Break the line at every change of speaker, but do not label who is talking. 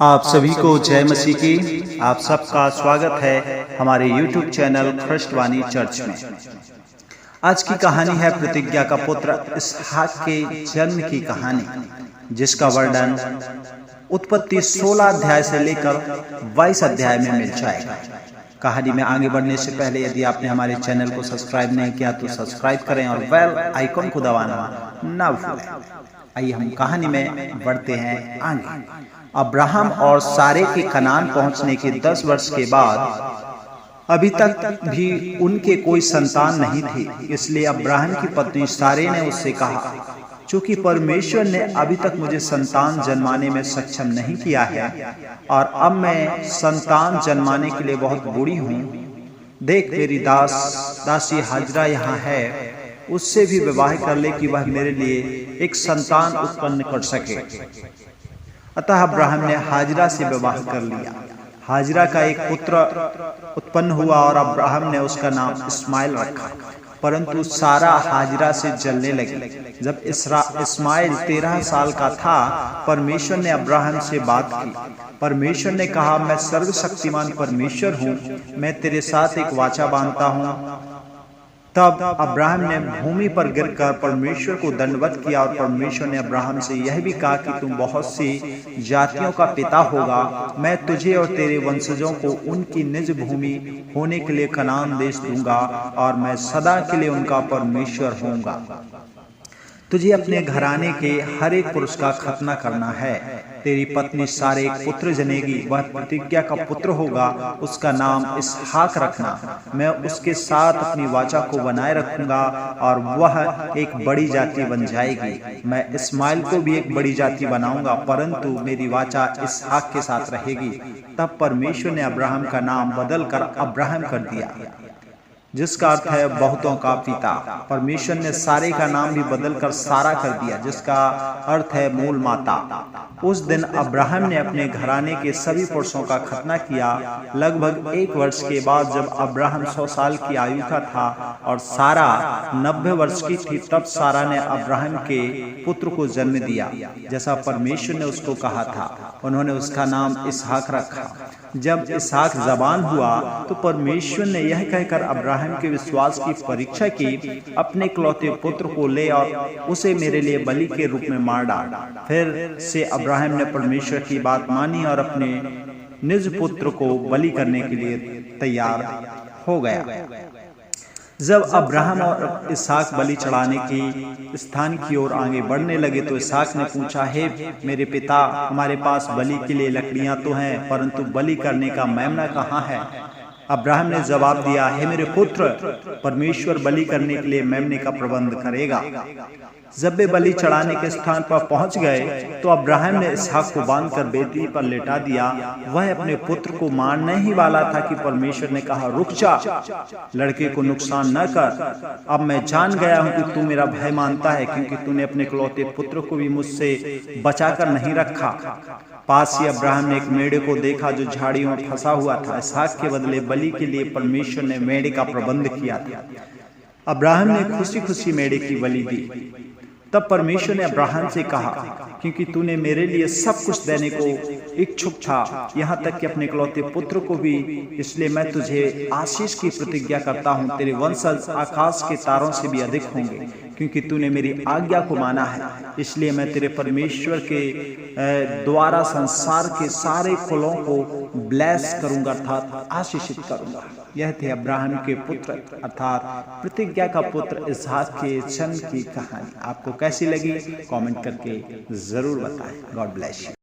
आप सभी को जय मसीह की। आप सबका स्वागत है हमारे YouTube चैनल ख्रिस्टवानी चर्च में। आज की कहानी है प्रतिज्ञा का पुत्र इसहाक के जन्म की कहानी, जिसका वर्णन उत्पत्ति 16 अध्याय से लेकर 22 अध्याय में मिल जाएगा। कहानी में आगे बढ़ने से पहले यदि आपने हमारे चैनल को सब्सक्राइब नहीं किया तो सब्सक्राइब करें और बेल आइकन को दबाना ना भूलें। आइए हम कहानी में बढ़ते हैं आगे। अब्राहम और सारे के कनान पहुंचने के 10 वर्ष के बाद अभी तक भी उनके कोई संतान नहीं थी। इसलिए अब्राहम की पत्नी सारे ने उससे कहा, चूंकि परमेश्वर ने अभी तक मुझे संतान जन्माने में सक्षम नहीं किया है और अब मैं संतान जन्माने के लिए बहुत बूढ़ी हूँ, देख मेरी दासी हाजरा यहाँ है, उससे भी विवाह कर ले कि वह मेरे लिए एक संतान उत्पन्न कर सके। अतः अब्राहम ने हाजरा से विवाह कर लिया। हाजरा का एक पुत्र उत्पन्न हुआ और अब्राहम ने उसका नाम इस्माइल रखा। परंतु सारा हाजरा से जलने लगी। जब इस्माइल 13 साल का था, परमेश्वर ने अब्राहम से बात की। परमेश्वर ने कहा, मैं सर्वशक्तिमान परमेश्वर हूँ, मैं तेरे साथ एक वाचा बांधता हूँ। तब अब्राहम ने भूमि पर गिरकर परमेश्वर को दंडवत किया और परमेश्वर ने अब्राहम से यह भी कहा कि तुम बहुत सी जातियों का पिता होगा। मैं तुझे और तेरे वंशजों को उनकी निज भूमि होने के लिए कनान देश दूंगा और मैं सदा के लिए उनका परमेश्वर होऊंगा। तुझे अपने घराने के हर एक पुरुष का खतना करना है। तेरी पत्नी सारे एक पुत्र जनेगी, वह प्रतिज्ञा का पुत्र होगा, उसका नाम इसहाक रखना। मैं उसके साथ अपनी वाचा को बनाए रखूंगा और वह एक बड़ी जाति बन जाएगी। मैं इस्माइल को भी एक बड़ी जाति बनाऊंगा, परंतु मेरी वाचा इसहाक के साथ रहेगी। तब परमेश्वर ने अब्राहम का नाम बदलकर अब्राहम कर दिया, जिसका अर्थ है बहुतों का पिता। परमेश्वर ने सारे का नाम भी बदलकर सारा कर दिया, जिसका अर्थ है मूल माता। उस दिन अब्राहम ने अपने घराने के सभी पुरुषों का खतना किया। लगभग 1 वर्ष के बाद जब अब्राहम 100 साल की आयु का था और सारा 90 वर्ष की थी, तब सारा ने अब्राहम के पुत्र को जन्म दिया, जैसा परमेश्वर ने उसको कहा था। उन्होंने उसका नाम इसहाक रखा। जब इसहाक जवान हुआ तो परमेश्वर ने यह कहकर अब्राहम के विश्वास की परीक्षा की, अपने इकलौते पुत्र को ले और उसे मेरे लिए बलि के रूप में मार डाल। फिर से अब्राहम ने परमेश्वर की बात मानी और अपने निज पुत्र को बलि करने के लिए तैयार हो गया। जब अब्राहम और इसहाक बलि चढ़ाने की स्थान की ओर आगे बढ़ने लगे तो इसहाक ने पूछा, हे मेरे पिता, हमारे पास बलि के लिए लकड़ियां तो हैं, परंतु बलि करने का मेमना कहाँ है? अब्राहम ने जवाब दिया, हे मेरे पुत्र, परमेश्वर बलि करने के लिए मेमने का प्रबंध करेगा। जब वे बलि चढ़ाने के स्थान पर पहुंच गए तो अब्राहम ने इसहाक को बांधकर बेदी पर लेटा दिया। वह अपने पुत्र को मारने ही वाला था कि परमेश्वर ने कहा, रुक जा, लड़के को नुकसान न कर। अब मैं जान गया हूं कि तू मेरा भय मानता है, क्योंकि तूने अपने इकलौते पुत्र को भी मुझसे बचाकर नहीं रखा। पास ही अब्राहम ने एक मेढ़े को देखा जो झाड़ियों में फंसा हुआ था। इसहाक के बदले बलि के लिए परमेश्वर ने मेढ़े का प्रबंध किया था। अब्राहम ने खुशी खुशी मेढ़े की बलि दी। तब परमेश्वर ने अब्राहम से कहा, क्योंकि तूने मेरे लिए सब कुछ देने को इच्छुक था, यहाँ तक कि अपने इकलौते पुत्र को भी, इसलिए मैं तुझे आशीष की प्रतिज्ञा करता हूँ, तेरे वंशज आकाश के तारों से भी अधिक होंगे, क्योंकि तूने मेरी आज्ञा को माना है। इसलिए मैं तेरे परमेश्वर के द्वारा संसार के सारे कुलों को ब्लेस करूंगा, अर्थात आशीषित करूंगा। यह थे अब्राहम के पुत्र अर्थात प्रतिज्ञा का पुत्र इसहाक के जन्म की कहानी। आपको कैसी लगी कमेंट करके जरूर बताएं। God bless you.